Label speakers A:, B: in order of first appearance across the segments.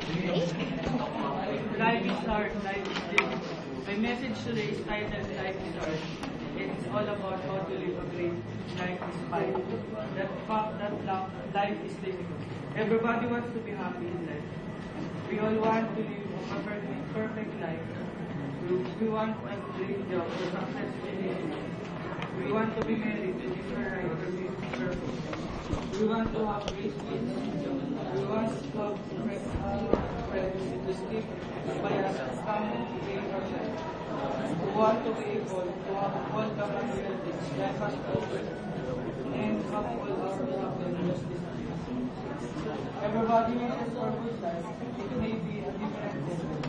A: Life is hard, life is difficult. My message today is titled Life is Hard. It's all about how to live a great life despite that fact that life is difficult. Everybody wants to be happy in life. We all want to live a perfect life. We want a great job, a successful relationship. We want to be married to different right or be perfect. We want to have great kids. We want to have friends to sleep by us and family to pay our life. We want to be able to have all the relatives like us and have all our happiness. Everybody wishes for good life. It may be a different level.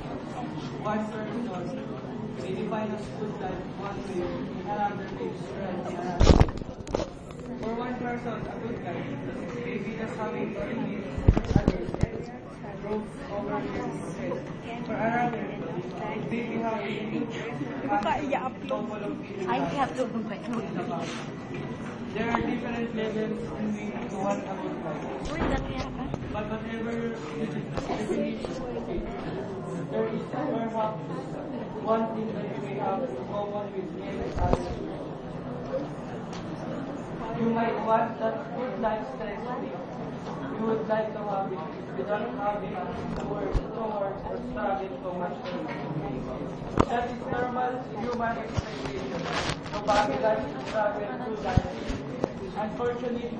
A: One person may define as good life one way, another may describe another. For one person, a good life may be just having to meet others, roof over his head. For another, it may be having
B: I have to do my
A: There are different levels and meaning to what a good life is. But whatever definition, there is perhaps one thing that you may have in common with every other. You might want that good life stress-free. You would like to have it without having to work so hard or struggle so much. That is normal human expectation. Nobody likes to struggle through life. Unfortunately,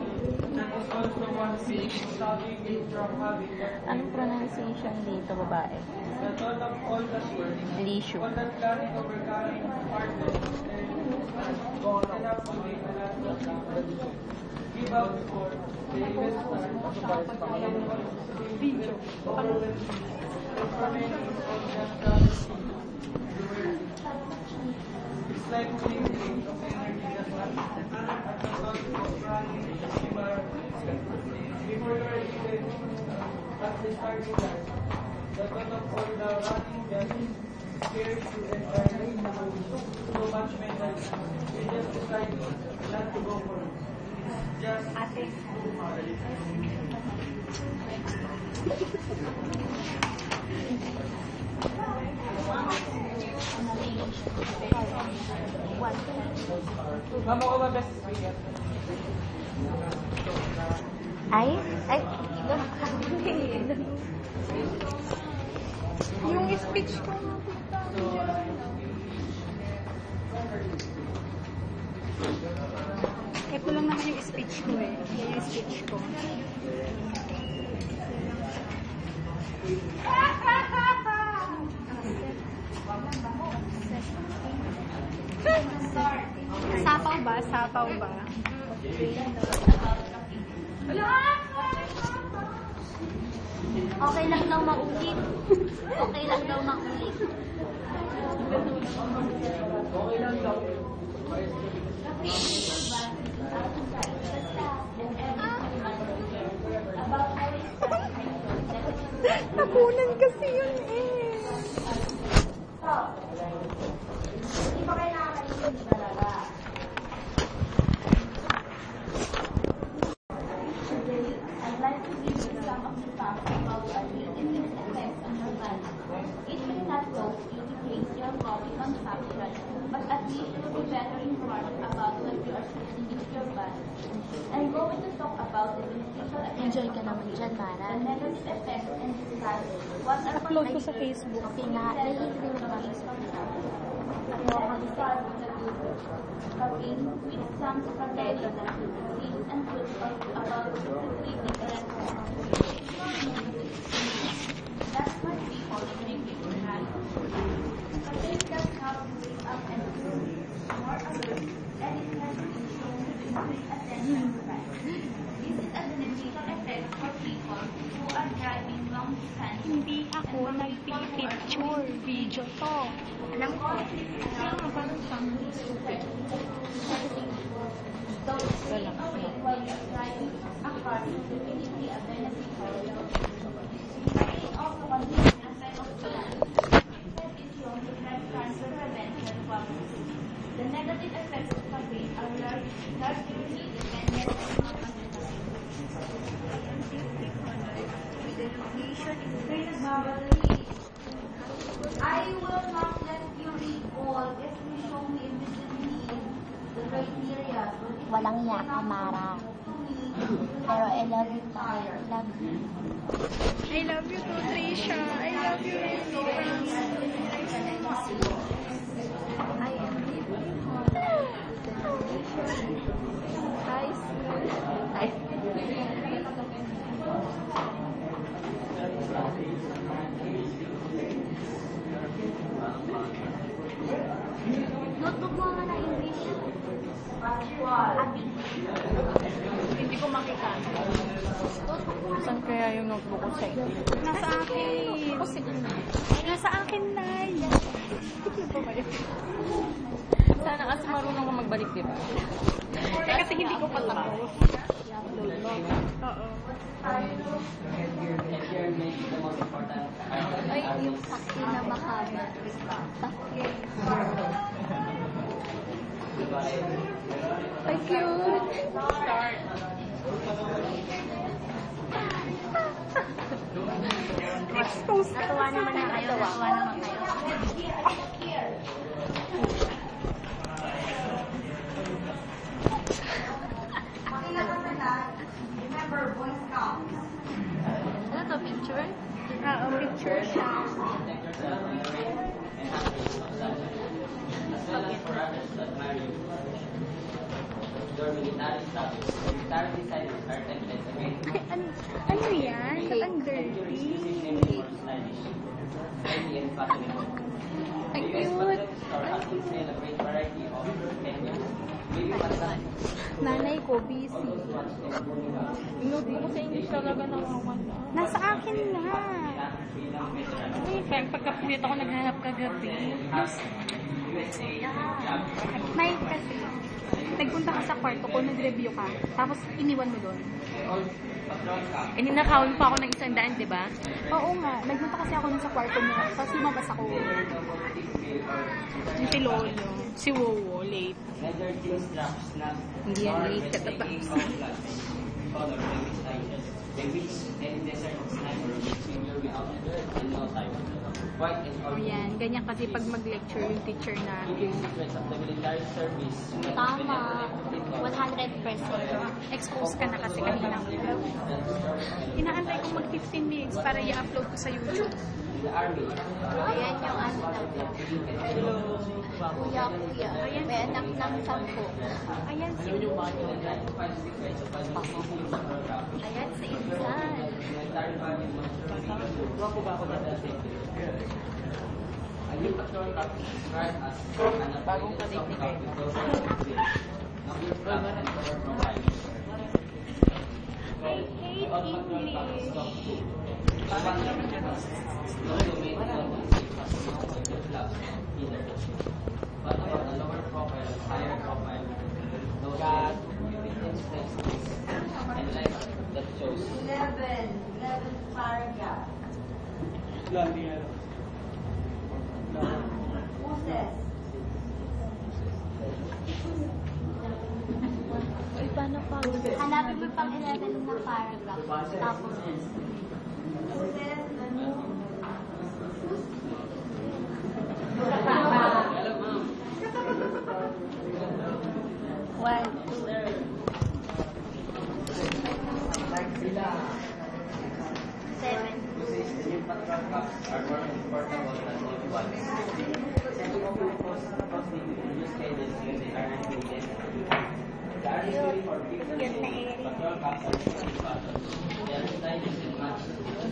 A: there is also one thing stopping you from having that.
B: Anong pronunciation dito, babae?
A: The thought of all that work,
B: Lishu.
A: all that planning, overcoming, hardness, and enough to make a lot of time. Give up before they even start to buy overwhelming. For many, it's all just it's like moving things of energy that lasts at the thought of running, before you are even at the starting line. The thought of all the running just scares you and driving so much mental. You just decide not to go for it. It's just too hard. Mama ko ba best speaker?
B: Ay,
C: yung speech ko. Ito lang naman yung speech ko eh. Yan yung speech ko. Sapaw ba? Sapaw ba?
B: okay lang daw maulit. Okay lang daw maulit.
A: Okay lang daw.
C: Nakunan kasi yun eh.
B: Hindi pa kayo nakakalimutan talaga. I'd like to give you some of the facts about what it effects on your body. It may not cause you to change your coffee consumption, but at least you will be better informed about what you are putting into your body. I'm going to talk about the beneficial effects.
D: Enjoy ka naman dyan, Mara.
B: The negative effects and discuss what are
C: Upload ko sa Facebook.
D: Kasi nga, nahihintay mo naman sa
B: Caffeine, with some spaghetti, seeds and fruits about 53 different That's what people drink it in life. Caffeine does help you wake up and feel more alert, and it has been shown to increase attention span. This is a beneficial effect for people who are driving long distances.
C: Hindi ako nagpipicture. Video to.
B: Alam ko.
C: Parang siyang stupid.
B: While you're driving a car is definitely a benefit for you. It also contains a set of plants that is shown to blood cancer prevention properties. The negative effects of caffeine are largely dependent on the I will not let you recall if you show me immediately the criteria.
D: Walang iya ka, Mara. Pero I love you pa. I love you.
C: I love you too, Trisha. I love you really.
B: I am deeply notebook mo nga na English.
C: Hindi ko makita.
E: Saan kaya yung notebook ko sa English?
C: Nasa akin. Nasa akin na yan.
E: Sana kasi marunong ko magbalik, di ba?
C: Kasi hindi ko pa tapos. Oo.
D: Ay, yung saksi na mahaba.
C: Ay, cute. Expose ka.
D: Natuwa naman na kayo. Natuwa naman kayo. Ano to, picture?
C: Oo, picture siya. Ano yan? Ba't ang dirty? Ay, cute. Nanay ko, busy.
E: Yung notebook ko sa English talaga nakakanta.
C: Nasa akin na.
E: Ay, kaya pagkapilit ako naghanap kagabi.
C: May kasi, nagpunta ka sa kwarto ko, nag-review ka, tapos iniwan mo doon.
E: Eh, ninakawin pa ako ng 100, di ba?
C: Oo nga, nagpunta kasi ako dun sa kwarto mo, tapos lumabas ako. Yung si Lolo, si Wowo, late.
E: Hindi yan late, katatapos.
C: Ayan, ganyan kasi pag mag-lecture yung teacher natin.
D: Tama. 100%.
C: Expose ka na kasi kanina. Inaantay kong mag 15 minutes para i-upload ko sa YouTube.
D: Ayan yung ano na. Kuya.
C: Ayan.
D: May anak ng 10.
C: Ayan si
D: Ayan si Insan.
E: Bagong kadate ni kayo.
C: I hate English.
B: That shows 11 paragraph.
D: Uy, paano pa? Hanapin mo pang 11 na paragraph. Tapos,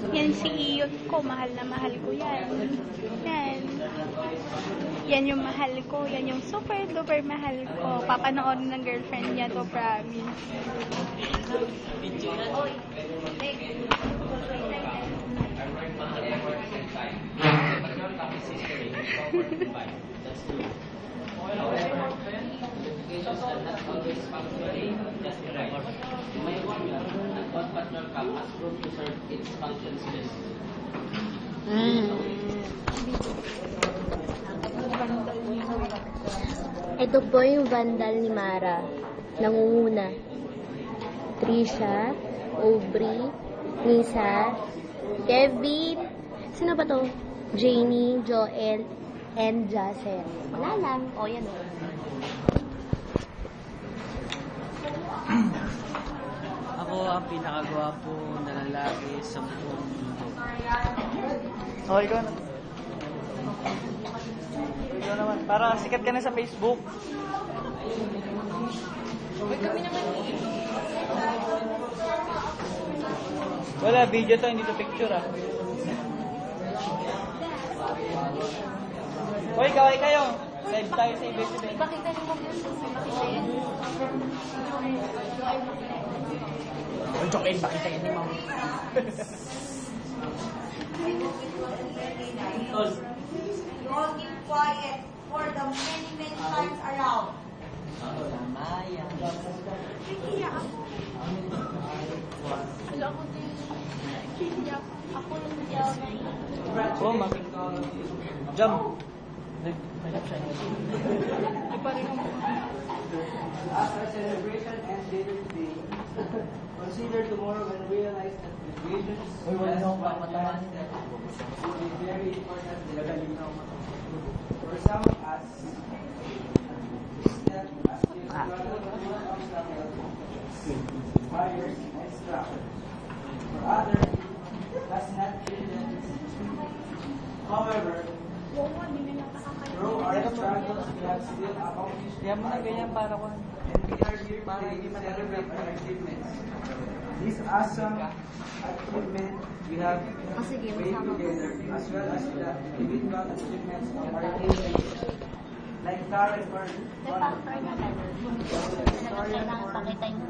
C: Yan si Iyot ko, mahal na mahal ko yan. Yan. Yan yung mahal ko, yan yung super duper mahal ko. Papanoorin ng girlfriend niya to, promise.
D: ito po yung vandal ni Mara. Nangunguna. Trisha, Aubrey, Nisa, Kevin, Sino ba to? Janie, Joel, and Jacel. Wala lang. O, yan o.
F: Ako ang pinakagwapo na lalaki sa buong mundo.
G: Oh, ikaw na. Ikaw naman. Para sikat ka na sa Facebook. Wala, video to, hindi to picture ah. Hoy, kaway kayo. Live tayo sa ABS-CBN.
D: Pakita niyo mo yun.
G: Jokin, bakit tayo ni Mama?
H: You all keep quiet for the many, many times around.
F: Tama yan.
D: Ako lang siya na
G: Oh, mami. Jump.
I: As our celebration ends later today, consider tomorrow when realize that graduations will be very important. For some of us, step as we struggle with obstacles, barriers, and struggles. For others, that's not children. However, through our struggles, we have still accomplished
G: Yan mo na ganyan para ko.
I: and we are here today to celebrate our achievements. This awesome achievement we have made together, as well as the individual achievements of our teammates, like Karen Byrne,
D: May factor na lang. Kailangan pakita yung